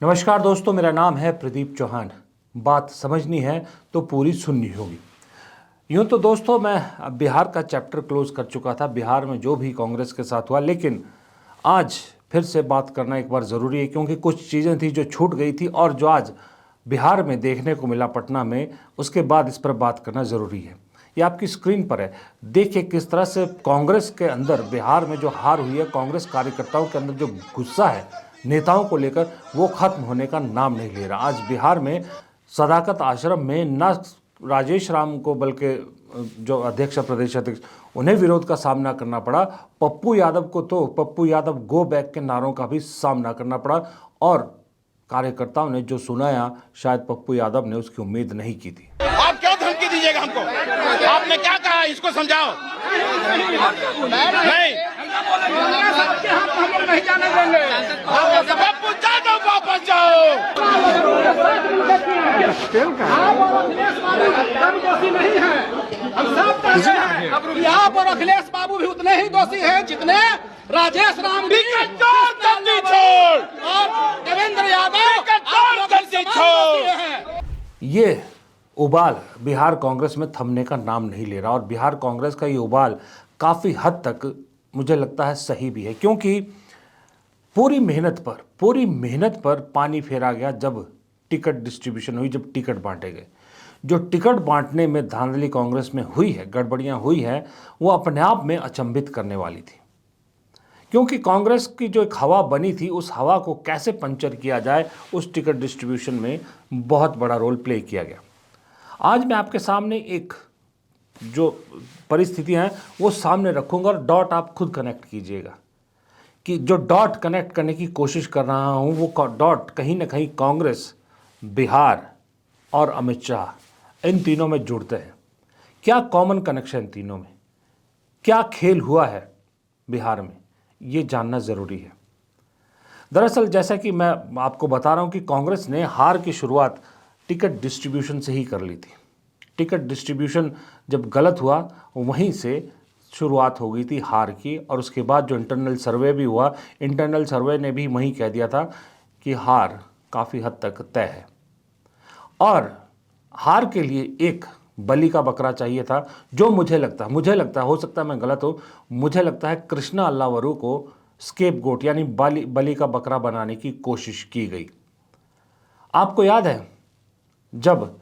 नमस्कार दोस्तों, मेरा नाम है प्रदीप चौहान। बात समझनी है तो पूरी सुननी होगी। यूँ तो दोस्तों मैं बिहार का चैप्टर क्लोज कर चुका था, बिहार में जो भी कांग्रेस के साथ हुआ, लेकिन आज फिर से बात करना एक बार ज़रूरी है क्योंकि कुछ चीज़ें थी जो छूट गई थी और जो आज बिहार में देखने को मिला पटना में, उसके बाद इस पर बात करना ज़रूरी है। ये आपकी स्क्रीन पर है, देखिए किस तरह से कांग्रेस के अंदर बिहार में जो हार हुई है, कांग्रेस कार्यकर्ताओं के अंदर जो गुस्सा है नेताओं को लेकर, वो खत्म होने का नाम नहीं ले रहा। आज बिहार में सदाकत आश्रम में न राजेश राम को बल्कि जो अध्यक्ष प्रदेश अध्यक्ष उन्हें विरोध का सामना करना पड़ा, पप्पू यादव को तो पप्पू यादव गो बैक के नारों का भी सामना करना पड़ा और कार्यकर्ताओं ने जो सुनाया शायद पप्पू यादव ने उसकी उम्मीद नहीं की थी। आप क्या धमकी दीजिएगा हमको? आपने क्या कहा, इसको समझाओ। नहीं नहीं जाने देंगे। पप्पू यादव वापस जाओ। नहीं है, हम सब यहाँ पर अखिलेश बाबू भी उतने ही दोषी हैं जितने राजेश राम और देवेंद्र यादव छोड़। ये उबाल बिहार कांग्रेस में थमने का नाम नहीं ले रहा और बिहार कांग्रेस का ये उबाल काफ़ी हद तक मुझे लगता है सही भी है, क्योंकि पूरी मेहनत पर पानी फेरा गया जब टिकट डिस्ट्रीब्यूशन हुई, जब टिकट बांटे गए। जो टिकट बांटने में धांधली कांग्रेस में हुई है, गड़बड़ियां हुई है, वो अपने आप में अचंभित करने वाली थी, क्योंकि कांग्रेस की जो एक हवा बनी थी, उस हवा को कैसे पंचर किया जाए, उस टिकट डिस्ट्रीब्यूशन में बहुत बड़ा रोल प्ले किया गया। आज मैं आपके सामने एक जो परिस्थितियां हैं वो सामने रखूंगा और डॉट आप खुद कनेक्ट कीजिएगा कि जो डॉट कनेक्ट करने की कोशिश कर रहा हूं वो डॉट कहीं ना कहीं कांग्रेस, बिहार और अमित शाह, इन तीनों में जुड़ते हैं। क्या कॉमन कनेक्शन तीनों में, क्या खेल हुआ है बिहार में, ये जानना ज़रूरी है। दरअसल जैसा कि मैं आपको बता रहा हूं कि कांग्रेस ने हार की शुरुआत टिकट डिस्ट्रीब्यूशन से ही कर ली थी। टिकट डिस्ट्रीब्यूशन जब गलत हुआ वहीं से शुरुआत हो गई थी हार की, और उसके बाद जो इंटरनल सर्वे भी हुआ, इंटरनल सर्वे ने भी वहीं कह दिया था कि हार काफ़ी हद तक तय है। और हार के लिए एक बलि का बकरा चाहिए था, जो मुझे लगता है, हो सकता है मैं गलत हो, मुझे लगता है कृष्णा अल्लावरू को स्केपगोट यानी बलि का बकरा बनाने की कोशिश की गई। आपको याद है जब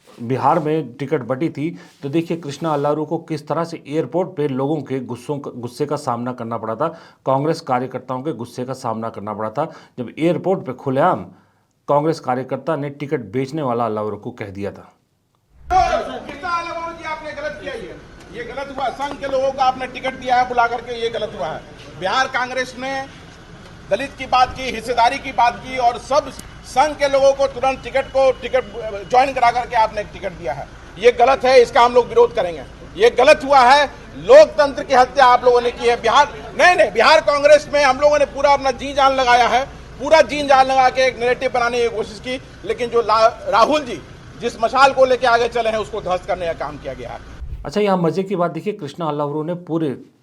बिहार में टिकट बटी थी तो देखिए कृष्णा अल्लावरू को किस तरह से एयरपोर्ट पे लोगों के गुस्से का सामना करना पड़ा था, कांग्रेस कार्यकर्ताओं के गुस्से का सामना करना पड़ा था, जब एयरपोर्ट पे खुलेआम कांग्रेस कार्यकर्ता ने टिकट बेचने वाला अल्लावरू को कह दिया था। आपने गलत किया, ये गलत हुआ। संघ के लोगों को आपने टिकट दिया है बुला करके, ये गलत हुआ है। बिहार कांग्रेस ने दलित की बात की, हिस्सेदारी की बात की और सब संघ के लोगों को तुरंत टिकट ज्वाइन करा करके आपने टिकट दिया है, ये गलत है। इसका हम लोग विरोध करेंगे। ये गलत हुआ है, लोकतंत्र की हत्या आप लोगों ने की है। बिहार कांग्रेस में हम लोगों ने पूरा अपना जी जान लगाया है, पूरा जी जान लगा के एक नैरेटिव बनाने की कोशिश की, लेकिन जो राहुल जी जिस मशाल को लेके आगे चले हैं उसको ध्वस्त करने का काम किया गया है। अच्छा, यहाँ मजे की बात देखिए, कृष्णा अल्लावरू ने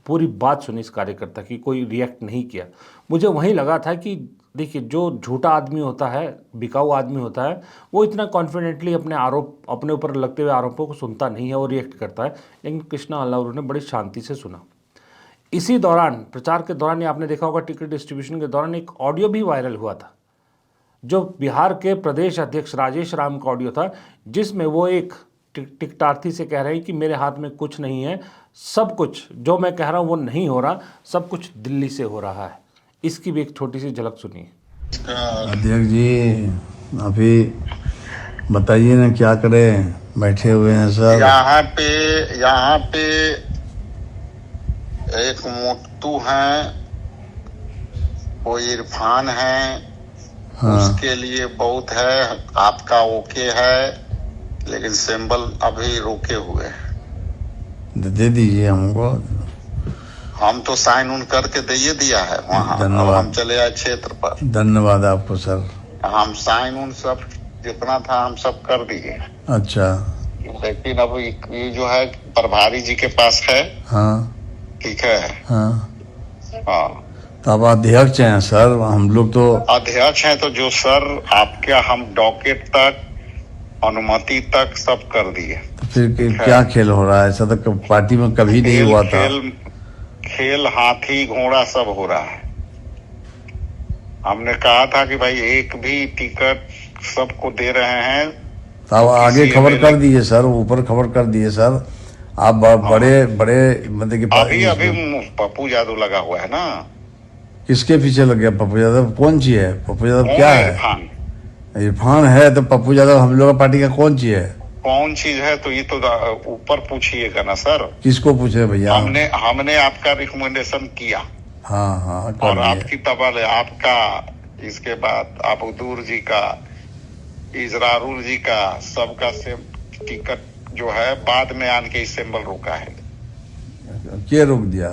पूरी बात सुनी इस कार्यकर्ता की, कोई रिएक्ट नहीं किया। मुझे वहीं लगा था कि देखिए जो झूठा आदमी होता है, बिकाऊ आदमी होता है, वो इतना कॉन्फिडेंटली अपने ऊपर लगते हुए आरोपों को सुनता नहीं है, वो रिएक्ट करता है। लेकिन कृष्णा अल्लावरू ने बड़ी शांति से सुना। इसी दौरान, प्रचार के दौरान, आपने देखा होगा टिकट डिस्ट्रीब्यूशन के दौरान एक ऑडियो भी वायरल हुआ था, जो बिहार के प्रदेश अध्यक्ष राजेश राम का ऑडियो था, जिसमें वो एक टिकटार्थी से कह रहे हैं कि मेरे हाथ में कुछ नहीं है, सब कुछ जो मैं कह रहा हूँ वो नहीं हो रहा, सब कुछ दिल्ली से हो रहा है। इसकी भी एक छोटी सी झलक सुनिए। अध्यक्ष जी, अभी बताइए ना क्या करें, बैठे हुए हैं सर। यहाँ पे एक मोटू है, वो इरफान है, हाँ। उसके लिए बहुत है, आपका ओके है, लेकिन सिंबल अभी रोके हुए हैं। दे दीजिए हमको, हम तो साइन उन करके दे दिया है वहाँ। धन्यवाद। हम चले आए क्षेत्र पर। धन्यवाद आपको सर। हम साइन उन सब जितना था हम सब कर दिए। अच्छा, लेकिन अब ये जो है प्रभारी जी के पास है। हाँ ठीक है। हाँ हाँ, तो अब अध्यक्ष हैं सर, हम लोग तो अध्यक्ष हैं तो जो सर आपके हम डॉकेट तक अनुमति तक सब कर दिए। तो फिर क्या खेल हो रहा है? ऐसा तो पार्टी में कभी नहीं हुआ था। खेल हाथी घोड़ा सब हो रहा है। हमने कहा था कि भाई एक भी टिकट सबको दे रहे हैं। तो अब आगे खबर कर दिए सर, ऊपर खबर कर दिए सर। आप बड़े बड़े मतलब कि अभी पप्पू यादव लगा हुआ है ना। किसके पीछे लग गया? पप्पू यादव कौन ची है? पप्पू यादव क्या है? इरफान है तो पप्पू यादव हम लोग पार्टी का कौन चीज है? कौन चीज है तो ये तो ऊपर पूछिएगा ना सर। किसको पूछे भैया? हमने आपका रिकमेंडेशन किया। हाँ और आपकी तबल आपका, इसके बाद अबूदूर जी का, इजरारुल जी का, सबका से टिकट जो है बाद में आन के सिंबल रोका है। क्या रोक दिया?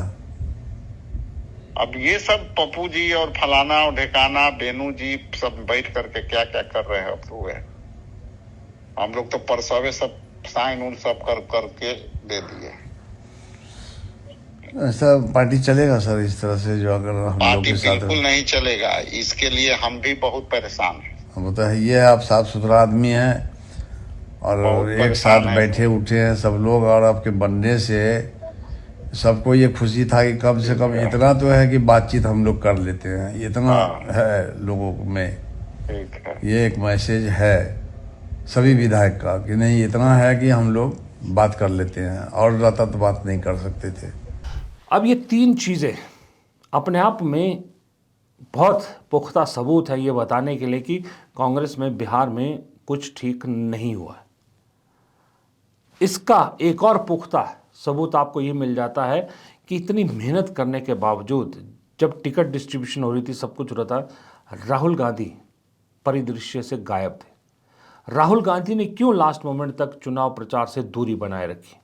अब ये सब पप्पू जी और फलाना और ढेकाना बेनू जी सब बैठ करके क्या क्या कर रहे हैं अब तो है। हम लोग तो परसवे सब साइन उन सब करके दे दिए। ऐसा पार्टी चलेगा सर इस तरह से? जो अगर हम लोग के साथ बिल्कुल नहीं चलेगा। इसके लिए हम भी बहुत परेशान हैं। वो तो है, ये आप साफ सुथरा आदमी हैं और एक साथ बैठे उठे हैं सब लोग, और आपके बनने से सबको ये खुशी था कि कम से कम इतना तो है कि बातचीत हम लोग कर लेते हैं। इतना है लोगों में, ये एक मैसेज है सभी विधायक का कि नहीं इतना है कि हम लोग बात कर लेते हैं, और रहता तो बात नहीं कर सकते थे। अब ये तीन चीज़ें अपने आप में बहुत पुख्ता सबूत है ये बताने के लिए कि कांग्रेस में बिहार में कुछ ठीक नहीं हुआ है। इसका एक और पुख्ता सबूत आपको ये मिल जाता है कि इतनी मेहनत करने के बावजूद जब टिकट डिस्ट्रीब्यूशन हो रही थी, सब कुछ हो रहा था, राहुल गांधी परिदृश्य से गायब थे। राहुल गांधी ने क्यों लास्ट मोमेंट तक चुनाव प्रचार से दूरी बनाए रखी?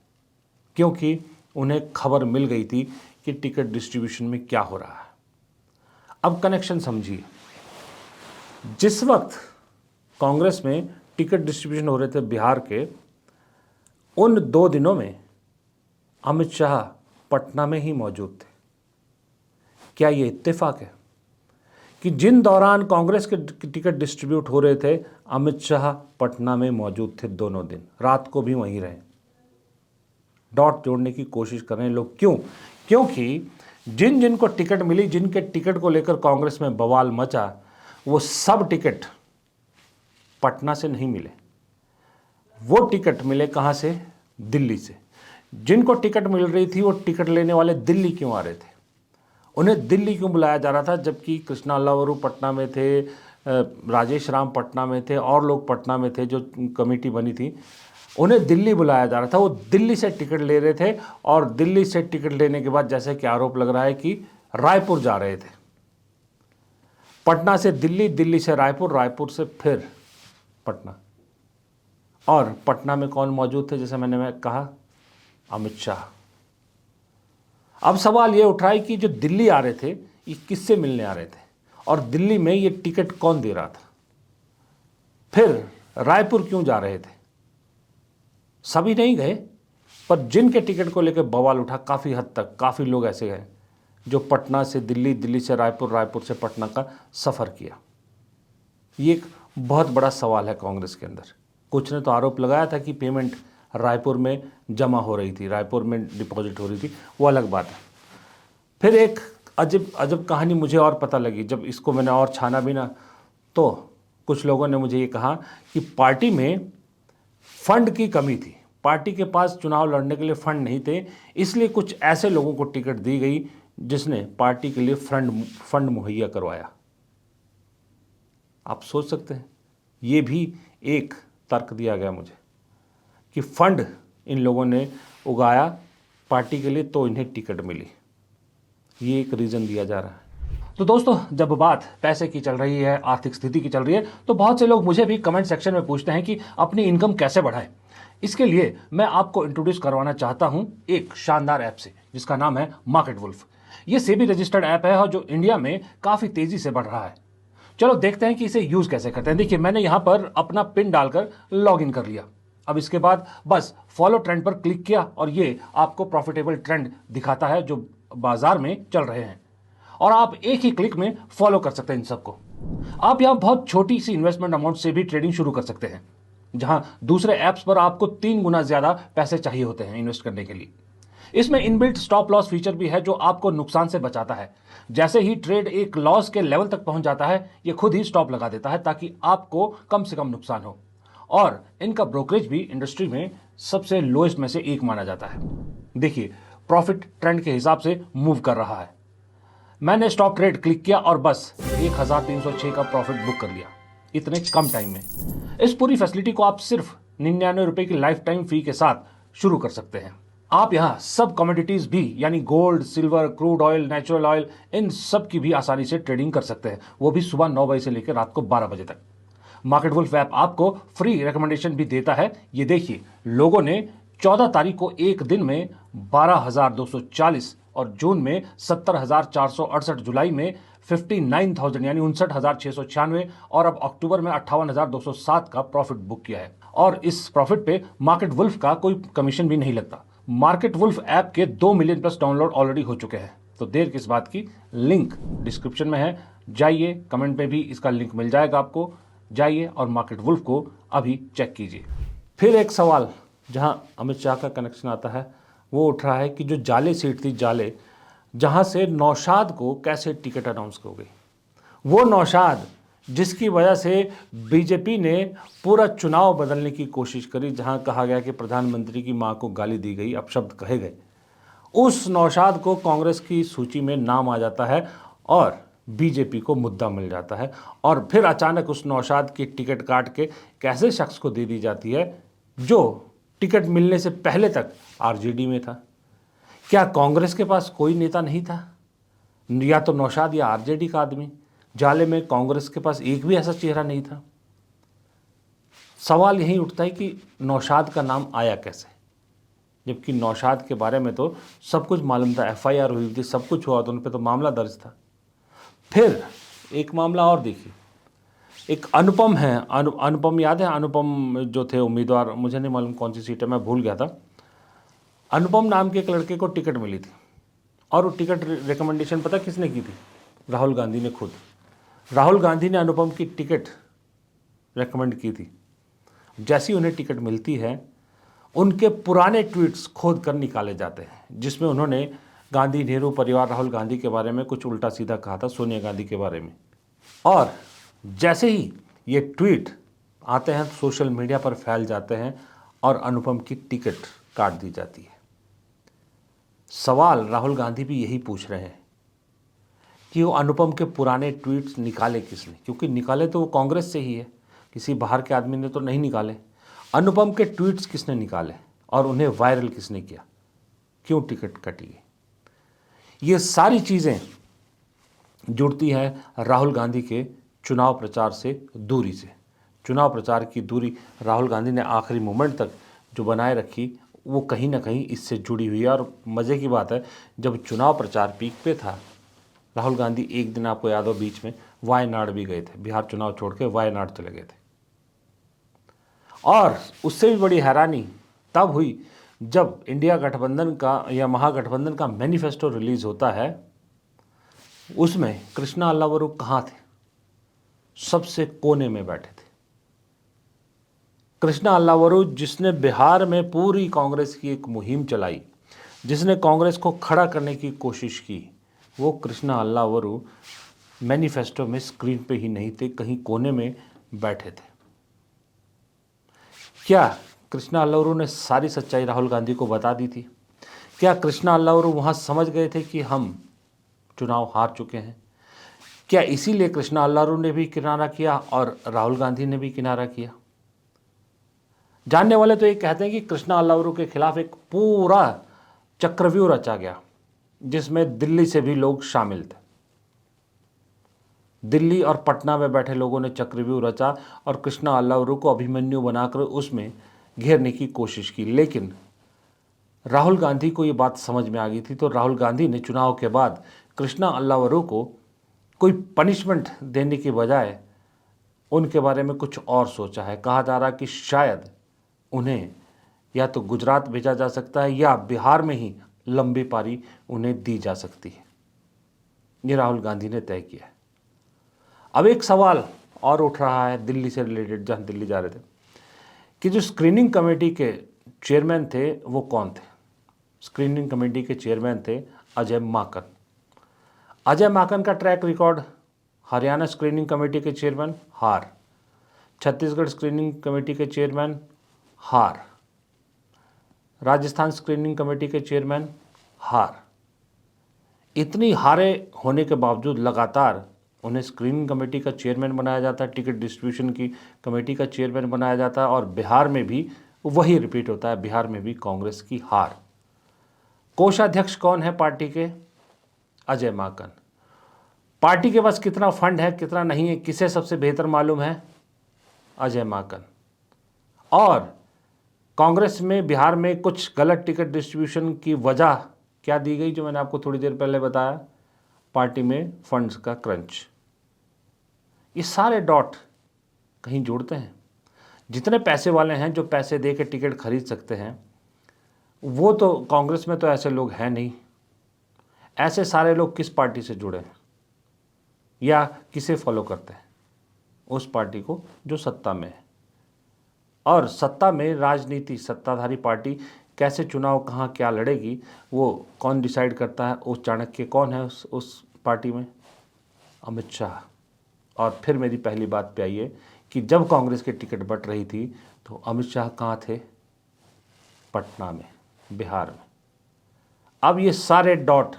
क्योंकि उन्हें खबर मिल गई थी कि टिकट डिस्ट्रीब्यूशन में क्या हो रहा है। अब कनेक्शन समझिए, जिस वक्त कांग्रेस में टिकट डिस्ट्रीब्यूशन हो रहे थे बिहार के, उन 2 दिनों में अमित शाह पटना में ही मौजूद थे। क्या ये इत्तेफाक है कि जिन दौरान कांग्रेस के टिकट डिस्ट्रीब्यूट हो रहे थे, अमित शाह पटना में मौजूद थे दोनों दिन, रात को भी वहीं रहे? डॉट जोड़ने की कोशिश कर रहे हैं लोग। क्यों? क्योंकि जिनको टिकट मिली, जिनके टिकट को लेकर कांग्रेस में बवाल मचा, वो सब टिकट पटना से नहीं मिले। वो टिकट मिले कहाँ से? दिल्ली से। जिनको टिकट मिल रही थी वो टिकट लेने वाले दिल्ली क्यों आ रहे थे? उन्हें दिल्ली क्यों बुलाया जा रहा था? जबकि कृष्णा अल्लावरू पटना में थे, राजेश राम पटना में थे, और लोग पटना में थे, जो कमेटी बनी थी, उन्हें दिल्ली बुलाया जा रहा था। वो दिल्ली से टिकट ले रहे थे, और दिल्ली से टिकट लेने के बाद जैसे कि आरोप लग रहा है कि रायपुर जा रहे थे। पटना से दिल्ली, दिल्ली से रायपुर, रायपुर से फिर पटना। और पटना में कौन मौजूद थे? जैसे मैंने कहा, अमित शाह। अब सवाल ये उठ रहा है कि जो दिल्ली आ रहे थे, ये किससे मिलने आ रहे थे, और दिल्ली में ये टिकट कौन दे रहा था? फिर रायपुर क्यों जा रहे थे? सभी नहीं गए, पर जिनके टिकट को लेकर बवाल उठा, काफ़ी हद तक काफ़ी लोग ऐसे गए जो पटना से दिल्ली, दिल्ली से रायपुर, रायपुर से पटना का सफ़र किया। ये एक बहुत बड़ा सवाल है कांग्रेस के अंदर। कुछ ने तो आरोप लगाया था कि पेमेंट रायपुर में जमा हो रही थी, रायपुर में डिपॉजिट हो रही थी, वो अलग बात है। फिर एक अजब कहानी मुझे और पता लगी, जब इसको मैंने और छाना भी ना, तो कुछ लोगों ने मुझे ये कहा कि पार्टी में फंड की कमी थी, पार्टी के पास चुनाव लड़ने के लिए फंड नहीं थे, इसलिए कुछ ऐसे लोगों को टिकट दी गई जिसने पार्टी के लिए फंड मुहैया करवाया। आप सोच सकते हैं, ये भी एक तर्क दिया गया मुझे कि फंड इन लोगों ने उगाया पार्टी के लिए, तो इन्हें टिकट मिली। ये एक रीज़न दिया जा रहा है। तो दोस्तों, जब बात पैसे की चल रही है, आर्थिक स्थिति की चल रही है, तो बहुत से लोग मुझे भी कमेंट सेक्शन में पूछते हैं कि अपनी इनकम कैसे बढ़ाएं। इसके लिए मैं आपको इंट्रोड्यूस करवाना चाहता हूं एक शानदार ऐप से, जिसका नाम है मार्केट वुल्फ। ये सेबी रजिस्टर्ड ऐप है और जो इंडिया में काफ़ी तेज़ी से बढ़ रहा है। चलो देखते हैं कि इसे यूज़ कैसे करते हैं। देखिए, मैंने यहाँ पर अपना पिन डालकर लॉग इन कर लिया। अब इसके बाद बस फॉलो ट्रेंड पर क्लिक किया और ये आपको प्रॉफिटेबल ट्रेंड दिखाता है जो बाजार में चल रहे हैं। और आप एक ही क्लिक में फॉलो कर सकते हैं इन सबको। आप यहां बहुत छोटी सी इन्वेस्टमेंट अमाउंट से भी ट्रेडिंग शुरू कर सकते हैं, जहां दूसरे ऐप्स पर आपको 3 गुना ज्यादा पैसे चाहिए होते हैं इन्वेस्ट करने के लिए। इसमें इनबिल्ट स्टॉप लॉस फीचर भी है जो आपको नुकसान से बचाता है। जैसे ही ट्रेड एक लॉस के लेवल तक पहुंच जाता है, यह खुद ही स्टॉप लगा देता है ताकि आपको कम से कम नुकसान हो। और इनका ब्रोकरेज भी इंडस्ट्री में सबसे लोएस्ट में से एक माना जाता है। देखिए, प्रॉफिट ट्रेंड के हिसाब से मूव कर रहा है। मैंने स्टॉप ट्रेड क्लिक किया और बस 1306 का प्रॉफिट बुक कर लिया इतने कम टाइम में। इस पूरी फैसिलिटी को आप सिर्फ 99 रुपए की लाइफ टाइम फी के साथ शुरू कर सकते हैं। आप यहां सब कमोडिटीज भी, यानी gold, silver, crude oil, natural oil, इन सब की भी आसानी से ट्रेडिंग कर सकते हैं, वो भी सुबह 9 बजे से लेकर रात को 12 बजे तक। मार्केट वुल्फ ऐप आपको फ्री रिकमेंडेशन भी देता है। ये देखिए, लोगों ने 14 तारीख को एक दिन में 12,240 और जून में 70,468, जुलाई में 59,000 यानी 59,696 और अब अक्टूबर में 58,207 का प्रॉफिट बुक किया है। और इस प्रॉफिट पे मार्केट वुल्फ का कोई कमीशन भी नहीं लगता। मार्केट वुल्फ ऐप के 2 मिलियन प्लस डाउनलोड ऑलरेडी हो चुके हैं, तो देर किस बात की। लिंक डिस्क्रिप्शन में है, जाइए, कमेंट में भी इसका लिंक मिल जाएगा आपको। जाइए और मार्केट वुल्फ को अभी चेक कीजिए। फिर एक सवाल जहां अमित शाह का कनेक्शन आता है वो उठ रहा है कि जो जाले सीट थी, जाले जहां से नौशाद को कैसे टिकट अनाउंस हो गई, वो नौशाद जिसकी वजह से बीजेपी ने पूरा चुनाव बदलने की कोशिश करी, जहां कहा गया कि प्रधानमंत्री की मां को गाली दी गई, अपशब्द कहे गए, उस नौशाद को कांग्रेस की सूची में नाम आ जाता है और बीजेपी को मुद्दा मिल जाता है। और फिर अचानक उस नौशाद की टिकट काट के कैसे शख्स को दे दी जाती है जो टिकट मिलने से पहले तक आरजेडी में था। क्या कांग्रेस के पास कोई नेता नहीं था, या तो नौशाद या आरजेडी का आदमी? जाले में कांग्रेस के पास एक भी ऐसा चेहरा नहीं था। सवाल यही उठता है कि नौशाद का नाम आया कैसे, जबकि नौशाद के बारे में तो सब कुछ मालूम था, एफआईआर हुई थी, सब कुछ हुआ था, उन पर तो मामला दर्ज था। फिर एक मामला और देखिए, एक अनुपम है, अनुपम याद है? अनुपम जो थे उम्मीदवार, मुझे नहीं मालूम कौन सी सीट है, मैं भूल गया था। अनुपम नाम के एक लड़के को टिकट मिली थी और वो टिकट रिकमेंडेशन पता किसने की थी? राहुल गांधी ने खुद। राहुल गांधी ने अनुपम की टिकट रेकमेंड की थी। जैसी उन्हें टिकट मिलती है, उनके पुराने ट्वीट्स खोद कर निकाले जाते हैं, जिसमें उन्होंने गांधी, नेहरू परिवार, राहुल गांधी के बारे में कुछ उल्टा सीधा कहा था, सोनिया गांधी के बारे में। और जैसे ही ये ट्वीट आते हैं सोशल मीडिया पर फैल जाते हैं और अनुपम की टिकट काट दी जाती है। सवाल राहुल गांधी भी यही पूछ रहे हैं कि वो अनुपम के पुराने ट्वीट्स निकाले किसने, क्योंकि निकाले तो वो कांग्रेस से ही है, किसी बाहर के आदमी ने तो नहीं निकाले। अनुपम के ट्वीट्स किसने निकाले और उन्हें वायरल किसने किया, क्यों टिकट कटी? ये सारी चीज़ें जुड़ती है राहुल गांधी के चुनाव प्रचार से दूरी से। चुनाव प्रचार की दूरी राहुल गांधी ने आखिरी मोमेंट तक जो बनाए रखी, वो कहीं ना कहीं इससे जुड़ी हुई है। और मज़े की बात है, जब चुनाव प्रचार पीक पे था, राहुल गांधी एक दिन आपको याद हो बीच में वायनाड भी गए थे, बिहार चुनाव छोड़ के वायनाड चले गए थे। और उससे भी बड़ी हैरानी तब हुई जब इंडिया गठबंधन का या महागठबंधन का मैनिफेस्टो रिलीज होता है। उसमें कृष्णा अल्लावरू कहाँ थे? सबसे कोने में बैठे थे। कृष्णा अल्लावरू, जिसने बिहार में पूरी कांग्रेस की एक मुहिम चलाई, जिसने कांग्रेस को खड़ा करने की कोशिश की, वो कृष्णा अल्लावरू मैनिफेस्टो में स्क्रीन पे ही नहीं थे, कहीं कोने में बैठे थे। क्या कृष्णा अल्लावरू ने सारी सच्चाई राहुल गांधी को बता दी थी? क्या कृष्णा अल्लावरू वहाँ समझ गए थे कि हम चुनाव हार चुके हैं? क्या इसीलिए कृष्णा अल्लावरू ने भी किनारा किया और राहुल गांधी ने भी किनारा किया? जानने वाले तो ये कहते हैं कि कृष्णा अल्लावरू के खिलाफ एक पूरा चक्रव्यूह रचा गया, जिसमें दिल्ली से भी लोग शामिल थे। दिल्ली और पटना में बैठे लोगों ने चक्रव्यूह रचा और कृष्णा अल्लावरू को अभिमन्यु बनाकर उसमें घेरने की कोशिश की। लेकिन राहुल गांधी को ये बात समझ में आ गई थी, तो राहुल गांधी ने चुनाव के बाद कृष्णा अल्लावरू को कोई पनिशमेंट देने की बजाय उनके बारे में कुछ और सोचा है। कहा जा रहा कि शायद उन्हें या तो गुजरात भेजा जा सकता है या बिहार में ही लंबी पारी उन्हें दी जा सकती है। ये राहुल गांधी ने तय किया है। अब एक सवाल और उठ रहा है दिल्ली से रिलेटेड, जहाँ दिल्ली जा रहे थे, कि जो स्क्रीनिंग कमेटी के चेयरमैन थे वो कौन थे। स्क्रीनिंग कमेटी के चेयरमैन थे अजय माकन। अजय माकन का track record, Haryana screening committee के चेयरमैन हार, छत्तीसगढ़ स्क्रीनिंग कमेटी के चेयरमैन हार, राजस्थान स्क्रीनिंग कमेटी के चेयरमैन हार। इतनी हारे होने के बावजूद लगातार उन्हें स्क्रीनिंग कमेटी का चेयरमैन बनाया जाता है, टिकट डिस्ट्रीब्यूशन की कमेटी का चेयरमैन बनाया जाता है, और बिहार में भी वही रिपीट होता है, बिहार में भी कांग्रेस की हार। कोषाध्यक्ष कौन है पार्टी के? अजय माकन। पार्टी के पास कितना फंड है कितना नहीं है किसे सबसे बेहतर मालूम है? अजय माकन। और कांग्रेस में बिहार में कुछ गलत टिकट डिस्ट्रीब्यूशन की वजह क्या दी गई, जो मैंने आपको थोड़ी देर पहले बताया, पार्टी में फंड्स का क्रंच। ये सारे डॉट कहीं जुड़ते हैं। जितने पैसे वाले हैं जो पैसे दे के टिकट खरीद सकते हैं, वो तो कांग्रेस में तो ऐसे लोग हैं नहीं। ऐसे सारे लोग किस पार्टी से जुड़े हैं या किसे फॉलो करते हैं? उस पार्टी को जो सत्ता में है। और सत्ता में राजनीति, सत्ताधारी पार्टी कैसे चुनाव कहाँ क्या लड़ेगी वो कौन डिसाइड करता है? उस चाणक्य कौन है उस पार्टी में? अमित शाह। और फिर मेरी पहली बात पे आइए कि जब कांग्रेस की टिकट बंट रही थी तो अमित शाह कहाँ थे? पटना में, बिहार में। अब ये सारे डॉट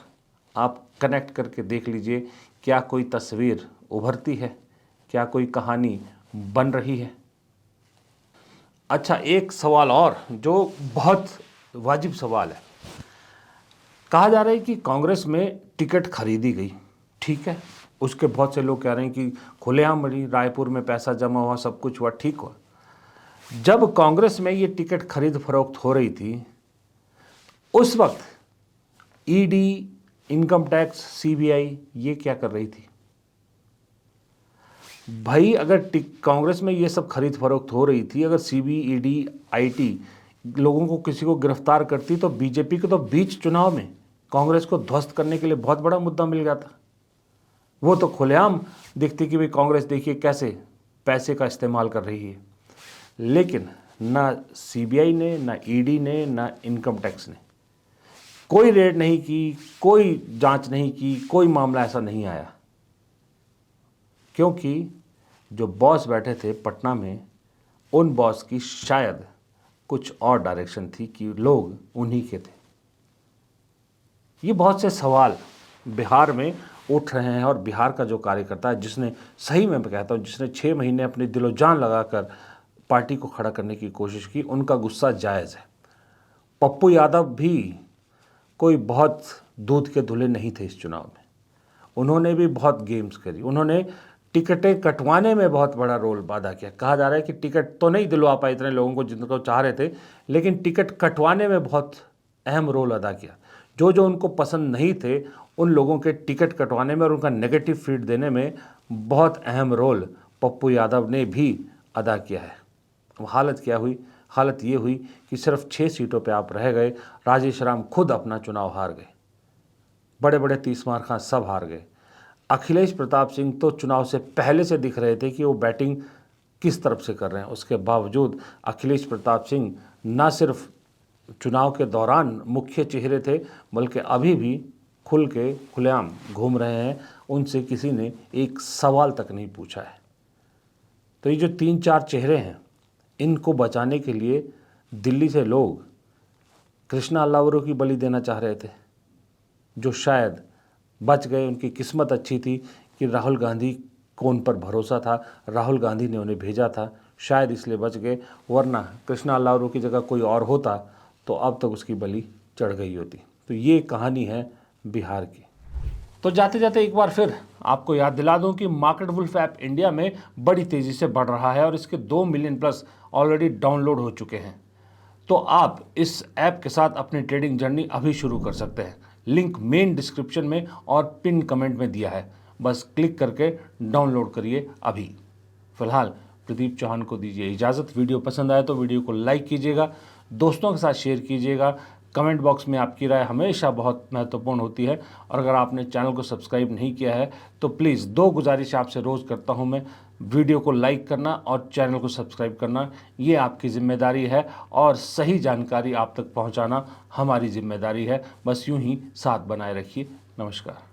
आप कनेक्ट करके देख लीजिए, क्या कोई तस्वीर उभरती है? क्या कोई कहानी बन रही है? अच्छा, एक सवाल और जो बहुत वाजिब सवाल है। कहा जा रहा है कि कांग्रेस में टिकट खरीदी गई, ठीक है, उसके बहुत से लोग कह रहे हैं कि खुलेआम मिली, रायपुर में पैसा जमा हुआ, सब कुछ हुआ, ठीक हुआ। जब कांग्रेस में ये टिकट खरीद फरोख्त हो रही थी उस वक्त ईडी, इनकम टैक्स, सीबीआई ये क्या कर रही थी? भाई अगर कांग्रेस में ये सब खरीद फरोख्त हो रही थी, अगर सीबीआई, ईडी, आईटी लोगों को किसी को गिरफ्तार करती तो बीजेपी को तो बीच चुनाव में कांग्रेस को ध्वस्त करने के लिए बहुत बड़ा मुद्दा मिल गया था। वो तो खुलेआम दिखती कि भाई कांग्रेस देखिए कैसे पैसे का इस्तेमाल कर रही है। लेकिन ना सीबीआई ने, ना ईडी ने, ना इनकम टैक्स ने कोई रेड नहीं की, कोई जांच नहीं की, कोई मामला ऐसा नहीं आया, क्योंकि जो बॉस बैठे थे पटना में, उन बॉस की शायद कुछ और डायरेक्शन थी कि लोग उन्हीं के थे। ये बहुत से सवाल बिहार में उठ रहे हैं, और बिहार का जो कार्यकर्ता है, जिसने, सही में मैं कहता हूँ, जिसने 6 महीने अपनी दिलो जान लगाकर पार्टी को खड़ा करने की कोशिश की, उनका गुस्सा जायज़ है। पप्पू यादव भी कोई बहुत दूध के धुले नहीं थे इस चुनाव में। उन्होंने भी बहुत गेम्स करी, उन्होंने टिकटें कटवाने में बहुत बड़ा रोल अदा किया। कहा जा रहा है कि टिकट तो नहीं दिलवा पाए इतने लोगों को जिनको चाह रहे थे, लेकिन टिकट कटवाने में बहुत अहम रोल अदा किया। जो जो उनको पसंद नहीं थे उन लोगों के टिकट कटवाने में और उनका नेगेटिव फीड देने में बहुत अहम रोल पप्पू यादव ने भी अदा किया है। हालत क्या हुई? हालत ये हुई कि सिर्फ 6 सीटों पे आप रह गए। राजेश राम खुद अपना चुनाव हार गए, बड़े बड़े तीसमार खां सब हार गए। अखिलेश प्रताप सिंह तो चुनाव से पहले से दिख रहे थे कि वो बैटिंग किस तरफ से कर रहे हैं। उसके बावजूद अखिलेश प्रताप सिंह न सिर्फ चुनाव के दौरान मुख्य चेहरे थे, बल्कि अभी भी खुल के खुलेआम घूम रहे हैं। उनसे किसी ने एक सवाल तक नहीं पूछा है। तो ये जो 3-4 चेहरे हैं, इनको बचाने के लिए दिल्ली से लोग कृष्णा अल्लावरो की बलि देना चाह रहे थे, जो शायद बच गए। उनकी किस्मत अच्छी थी कि राहुल गांधी को उन पर भरोसा था, राहुल गांधी ने उन्हें भेजा था, शायद इसलिए बच गए। वरना कृष्णा अल्लावरो की जगह कोई और होता तो अब तक उसकी बलि चढ़ गई होती। तो ये कहानी है बिहार की। तो जाते जाते एक बार फिर आपको याद दिला दूं कि मार्केट वुल्फ ऐप इंडिया में बड़ी तेज़ी से बढ़ रहा है और इसके 2 मिलियन प्लस ऑलरेडी डाउनलोड हो चुके हैं। तो आप इस ऐप के साथ अपनी ट्रेडिंग जर्नी अभी शुरू कर सकते हैं। लिंक मेन डिस्क्रिप्शन में और पिन कमेंट में दिया है, बस क्लिक करके डाउनलोड करिए अभी। फिलहाल प्रदीप चौहान को दीजिए इजाज़त। वीडियो पसंद आए तो वीडियो को लाइक कीजिएगा, दोस्तों के साथ शेयर कीजिएगा, कमेंट बॉक्स में आपकी राय हमेशा बहुत महत्वपूर्ण होती है। और अगर आपने चैनल को सब्सक्राइब नहीं किया है तो प्लीज़ 2 गुजारिश आपसे रोज़ करता हूं मैं, वीडियो को लाइक करना और चैनल को सब्सक्राइब करना, ये आपकी जिम्मेदारी है और सही जानकारी आप तक पहुंचाना हमारी जिम्मेदारी है। बस यूं ही साथ बनाए रखिए। नमस्कार।